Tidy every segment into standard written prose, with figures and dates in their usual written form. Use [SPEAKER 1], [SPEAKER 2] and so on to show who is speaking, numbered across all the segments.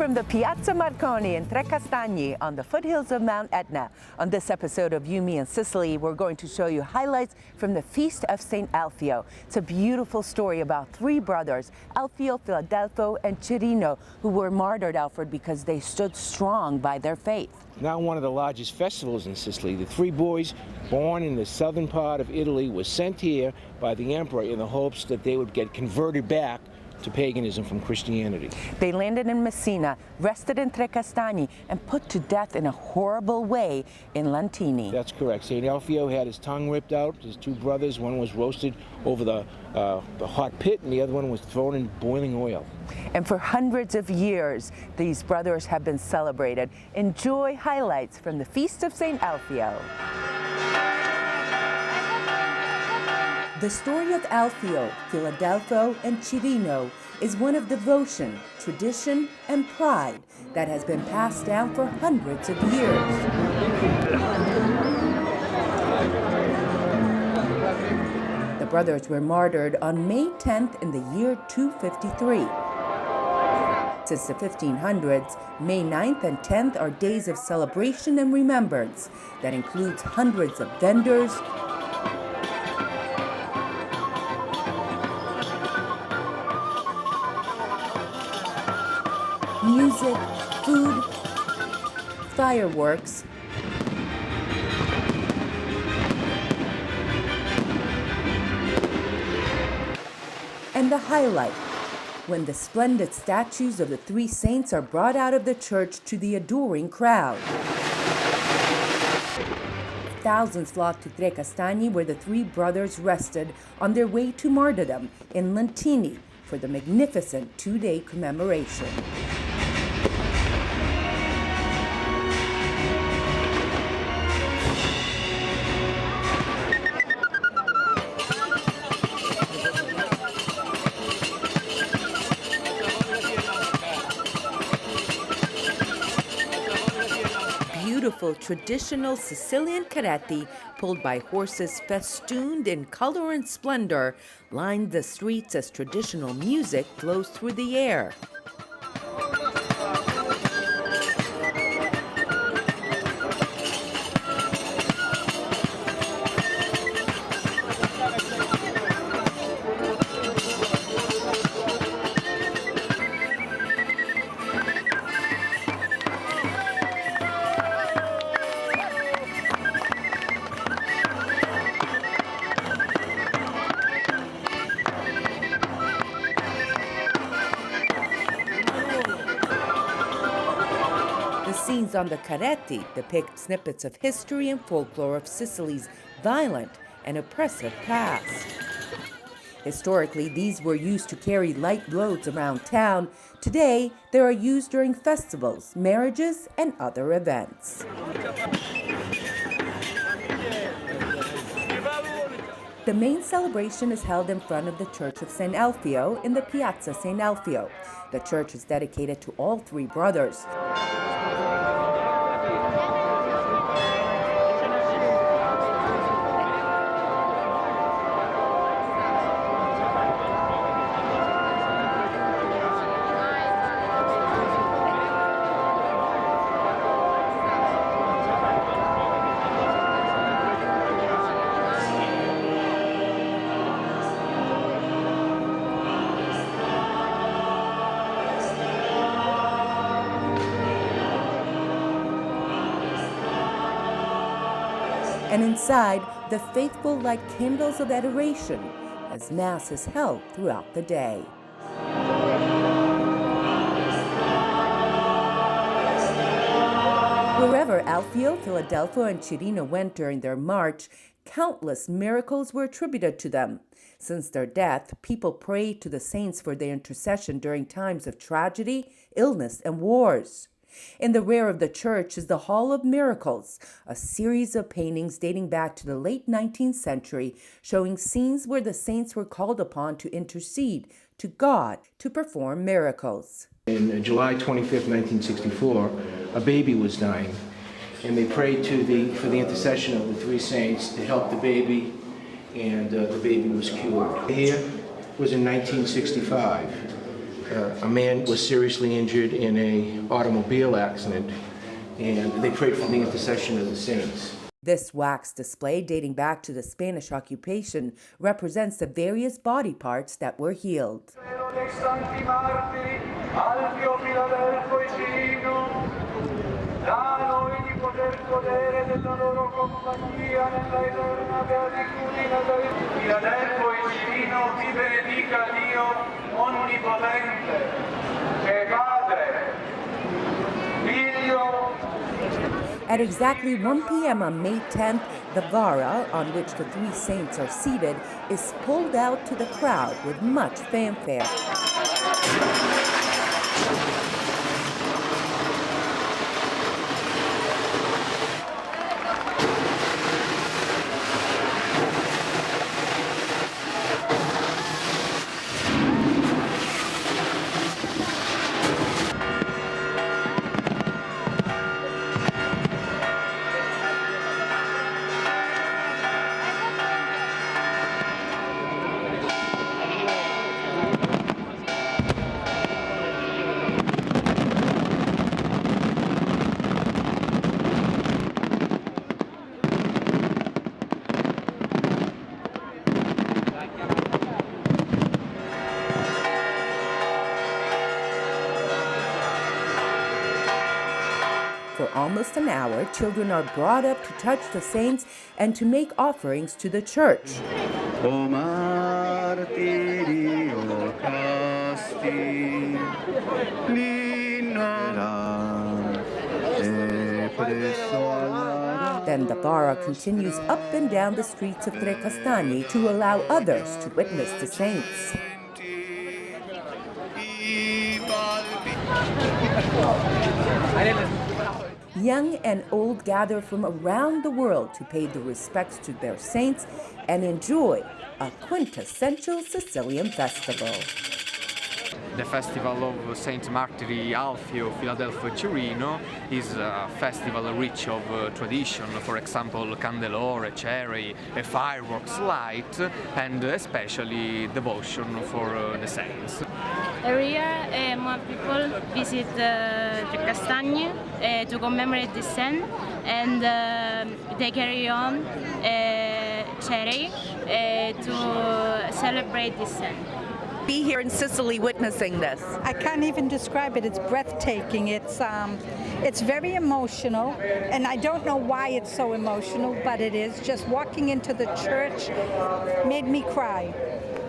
[SPEAKER 1] from the Piazza Marconi in Trecastagni on the foothills of Mount Etna. On this episode of You, Me, and Sicily, we're going to show you highlights from the Feast of Saint Alfio. It's a beautiful story about three brothers, Alfio, Filadelfo, and Cirino, who were martyred, Alfred, because they stood strong by their faith.
[SPEAKER 2] Now one of the largest festivals in Sicily. The three boys born in the southern part of Italy were sent here by the emperor in the hopes that they would get converted back to paganism from Christianity.
[SPEAKER 1] They landed in Messina, rested in Trecastagni, and put to death in a horrible way in Lantini.
[SPEAKER 2] That's correct. Saint Alfio had his tongue ripped out. His two brothers, one was roasted over the hot pit, and the other one was thrown in boiling oil.
[SPEAKER 1] And for hundreds of years, these brothers have been celebrated. Enjoy highlights from the Feast of Saint Alfio. The story of Alfio, Filadelfo, and Cirino is one of devotion, tradition, and pride that has been passed down for hundreds of years. The brothers were martyred on May 10th in the year 253. Since the 1500s, May 9th and 10th are days of celebration and remembrance that includes hundreds of vendors, music, food, fireworks, and the highlight, when the splendid statues of the three saints are brought out of the church to the adoring crowd. Thousands flocked to Trecastagni, where the three brothers rested on their way to martyrdom in Lantini for the magnificent two-day commemoration. Beautiful traditional Sicilian carretti pulled by horses festooned in color and splendor line the streets as traditional music flows through the air. Scenes on the carretti depict snippets of history and folklore of Sicily's violent and oppressive past. Historically, these were used to carry light loads around town. Today, they are used during festivals, marriages, and other events. The main celebration is held in front of the Church of Saint Alfio in the Piazza Saint Alfio. The church is dedicated to all three brothers. And inside, the faithful light candles of adoration as Mass is held throughout the day. Wherever Alfio, Filadelfo, and Cirino went during their march, countless miracles were attributed to them. Since their death, people prayed to the saints for their intercession during times of tragedy, illness, and wars. In the rear of the church is the Hall of Miracles, a series of paintings dating back to the late 19th century, showing scenes where the saints were called upon to intercede to God to perform miracles.
[SPEAKER 2] In July 25th, 1964, a baby was dying, and they prayed for the intercession of the three saints to help the baby, and the baby was cured. Here was in 1965. a man was seriously injured in an automobile accident, and they prayed for the intercession of the saints.
[SPEAKER 1] This wax display, dating back to the Spanish occupation, represents the various body parts that were healed. At exactly 1 p.m. on May 10th, the vara on which the three saints are seated is pulled out to the crowd with much fanfare. For almost an hour, children are brought up to touch the saints and to make offerings to the church.
[SPEAKER 3] O martirio casti,
[SPEAKER 1] Then the vara continues up and down the streets of Trecastagni to allow others to witness the saints. Young and old gather from around the world to pay the respects to their saints and enjoy a quintessential Sicilian festival.
[SPEAKER 4] The festival of Saint Alfio, Philadelphia, Cirino is a festival rich of tradition, for example, candelore, cherry, fireworks light, and especially devotion for the saints.
[SPEAKER 5] Every year, more people visit Trecastagni to commemorate the saint, and they carry on cherry to celebrate the saint.
[SPEAKER 1] Be here in Sicily witnessing this.
[SPEAKER 6] I can't even describe it. It's breathtaking. It's very emotional, and I don't know why it's so emotional, but it is. Just walking into the church made me cry.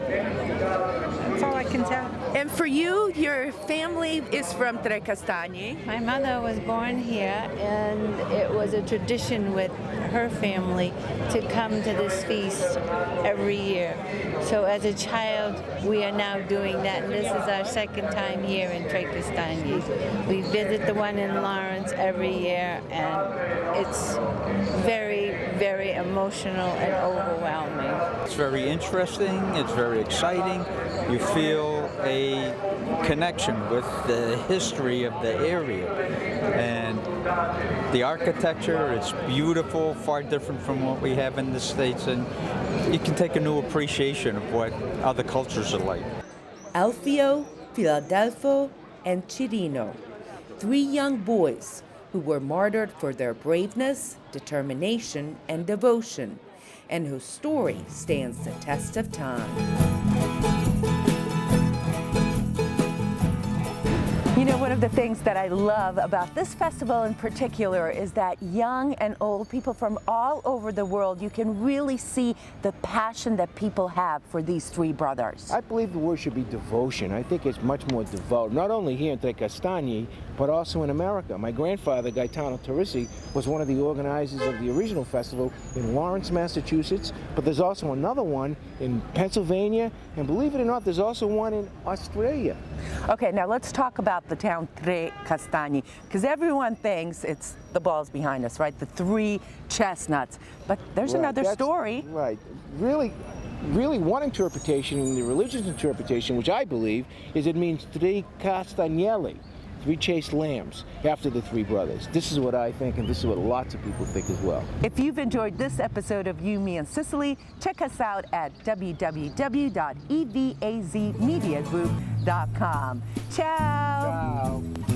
[SPEAKER 6] That's all I can tell.
[SPEAKER 1] And for you, your family is from Trecastagni.
[SPEAKER 7] My mother was born here, and it was a tradition with her family to come to this feast every year. So as a child, we are now doing that, and this is our second time here in Trecastagni. We visit the one in Lawrence every year, and it's very, very emotional and overwhelming.
[SPEAKER 8] It's very interesting, it's very exciting. You feel a connection with the history of the area. And the architecture, it's beautiful, far different from what we have in the States, and you can take a new appreciation of what other cultures are like.
[SPEAKER 1] Alfio, Philadelphia, and Cirino, three young boys who were martyred for their braveness, determination, and devotion, and whose story stands the test of time. You know, one of the things that I love about this festival in particular is that young and old people from all over the world, you can really see the passion that people have for these three brothers.
[SPEAKER 2] I believe the word should be devotion. I think it's much more devout, not only here in Trecastagni, but also in America. My grandfather, Gaetano Teresi, was one of the organizers of the original festival in Lawrence, Massachusetts, but there's also another one in Pennsylvania, and believe it or not, there's also one in Australia.
[SPEAKER 1] Okay, now let's talk about the town Trecastagni, because everyone thinks it's the balls behind us, right? The three chestnuts. But there's another story.
[SPEAKER 2] Right. Really one interpretation, and the religious interpretation, which I believe, is it means Trecastagnelli, three chased lambs, after the three brothers. This is what I think, and this is what lots of people think as well.
[SPEAKER 1] If you've enjoyed this episode of You, Me, and Sicily, check us out at www.evazmediagroup.com. Ciao.
[SPEAKER 2] Ciao.